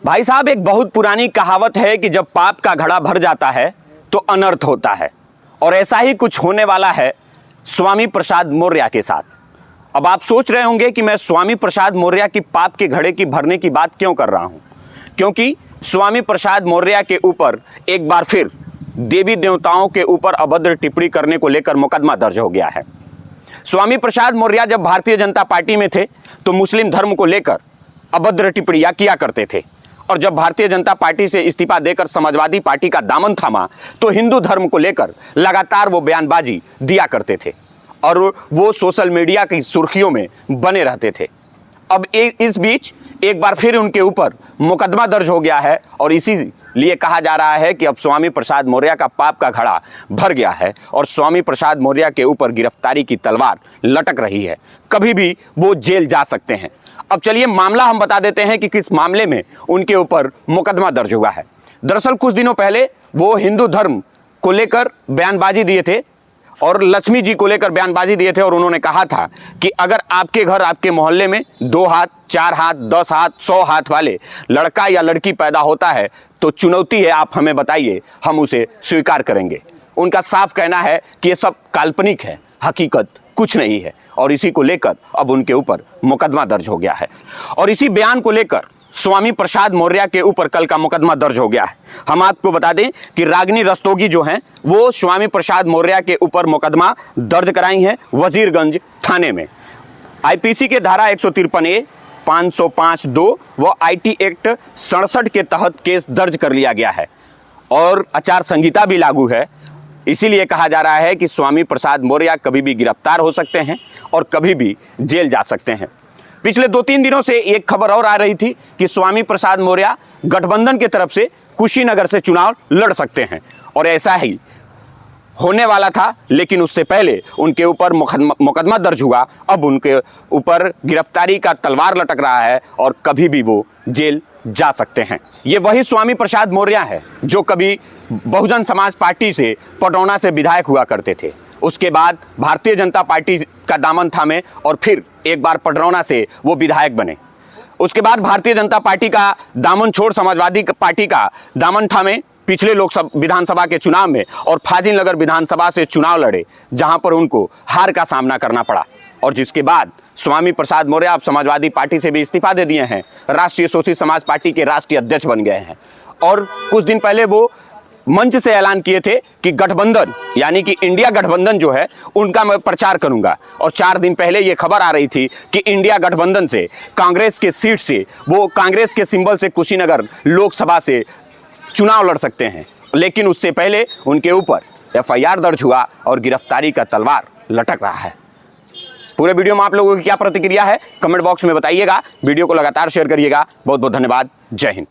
भाई साहब, एक बहुत पुरानी कहावत है कि जब पाप का घड़ा भर जाता है तो अनर्थ होता है, और ऐसा ही कुछ होने वाला है स्वामी प्रसाद मौर्य के साथ। अब आप सोच रहे होंगे कि मैं स्वामी प्रसाद मौर्य की पाप के घड़े की भरने की बात क्यों कर रहा हूं, क्योंकि स्वामी प्रसाद मौर्य के ऊपर एक बार फिर देवी देवताओं के ऊपर अभद्र टिप्पणी करने को लेकर मुकदमा दर्ज हो गया है। स्वामी प्रसाद मौर्य जब भारतीय जनता पार्टी में थे तो मुस्लिम धर्म को लेकर अभद्र टिप्पणियां किया करते थे, और जब भारतीय जनता पार्टी से इस्तीफा देकर समाजवादी पार्टी का दामन थामा तो हिंदू धर्म को लेकर लगातार वो बयानबाजी दिया करते थे और वो सोशल मीडिया की सुर्खियों में बने रहते थे। अब इस बीच एक बार फिर उनके ऊपर मुकदमा दर्ज हो गया है, और इसी लिए कहा जा रहा है कि अब स्वामी प्रसाद मौर्य का पाप का घड़ा भर गया है और स्वामी प्रसाद मौर्य के ऊपर गिरफ्तारी की तलवार लटक रही है। कभी भी वो जेल जा सकते हैं। अब चलिए मामला हम बता देते हैं कि किस मामले में उनके ऊपर मुकदमा दर्ज हुआ है। दरअसल कुछ दिनों पहले वो हिंदू धर्म को लेकर बयानबाजी दिए थे और लक्ष्मी जी को लेकर बयानबाजी दिए थे, और उन्होंने कहा था कि अगर आपके घर, आपके मोहल्ले में 2 हाथ, 4 हाथ, 10 हाथ, 100 हाथ वाले लड़का या लड़की पैदा होता है तो चुनौती है, आप हमें बताइए, हम उसे स्वीकार करेंगे। उनका साफ कहना है कि ये सब काल्पनिक है, हकीकत कुछ नहीं है, और इसी को लेकर अब उनके ऊपर मुकदमा दर्ज हो गया है। और इसी बयान को लेकर स्वामी प्रसाद मौर्य के ऊपर कल का मुकदमा दर्ज हो गया है। हम आपको बता दें कि रागिनी रस्तोगी जो हैं वो स्वामी प्रसाद मौर्य के ऊपर मुकदमा दर्ज कराई हैं वजीरगंज थाने में। आईपीसी के धारा 153A, 505(2) व IT एक्ट 67 के तहत केस दर्ज कर लिया गया है, और आचार संहिता भी लागू है। इसीलिए कहा जा रहा है कि स्वामी प्रसाद मौर्य कभी भी गिरफ्तार हो सकते हैं और कभी भी जेल जा सकते हैं। पिछले 2-3 दिनों से एक खबर और आ रही थी कि स्वामी प्रसाद मौर्य गठबंधन की तरफ से कुशीनगर से चुनाव लड़ सकते हैं, और ऐसा ही होने वाला था, लेकिन उससे पहले उनके ऊपर मुकदमा दर्ज हुआ। अब उनके ऊपर गिरफ्तारी का तलवार लटक रहा है और कभी भी वो जेल जा सकते हैं। ये वही स्वामी प्रसाद मौर्य है जो कभी बहुजन समाज पार्टी से पटौना से विधायक हुआ करते थे, उसके बाद भारतीय जनता पार्टी का दामन थामे और फिर एक बार पटौना से वो विधायक बने। उसके बाद भारतीय जनता पार्टी का दामन छोड़ समाजवादी पार्टी का दामन थामे पिछले लोकसभा विधानसभा के चुनाव में, और फाजिलनगर विधानसभा से चुनाव लड़े जहां पर उनको हार का सामना करना पड़ा, और जिसके बाद स्वामी प्रसाद मौर्य आप समाजवादी पार्टी से भी इस्तीफा दे दिए हैं, राष्ट्रीय शोषित समाज पार्टी के राष्ट्रीय अध्यक्ष बन गए हैं। और कुछ दिन पहले वो मंच से ऐलान किए थे कि गठबंधन यानी कि इंडिया गठबंधन जो है उनका मैं प्रचार करूंगा, और 4 दिन पहले ये खबर आ रही थी कि इंडिया गठबंधन से कांग्रेस के सीट से वो कांग्रेस के सिंबल से कुशीनगर लोकसभा से चुनाव लड़ सकते हैं। लेकिन उससे पहले उनके ऊपर FIR दर्ज हुआ और गिरफ्तारी का तलवार लटक रहा है। पूरे वीडियो में आप लोगों की क्या प्रतिक्रिया है कमेंट बॉक्स में बताइएगा। वीडियो को लगातार शेयर करिएगा। बहुत बहुत धन्यवाद। जय हिंद।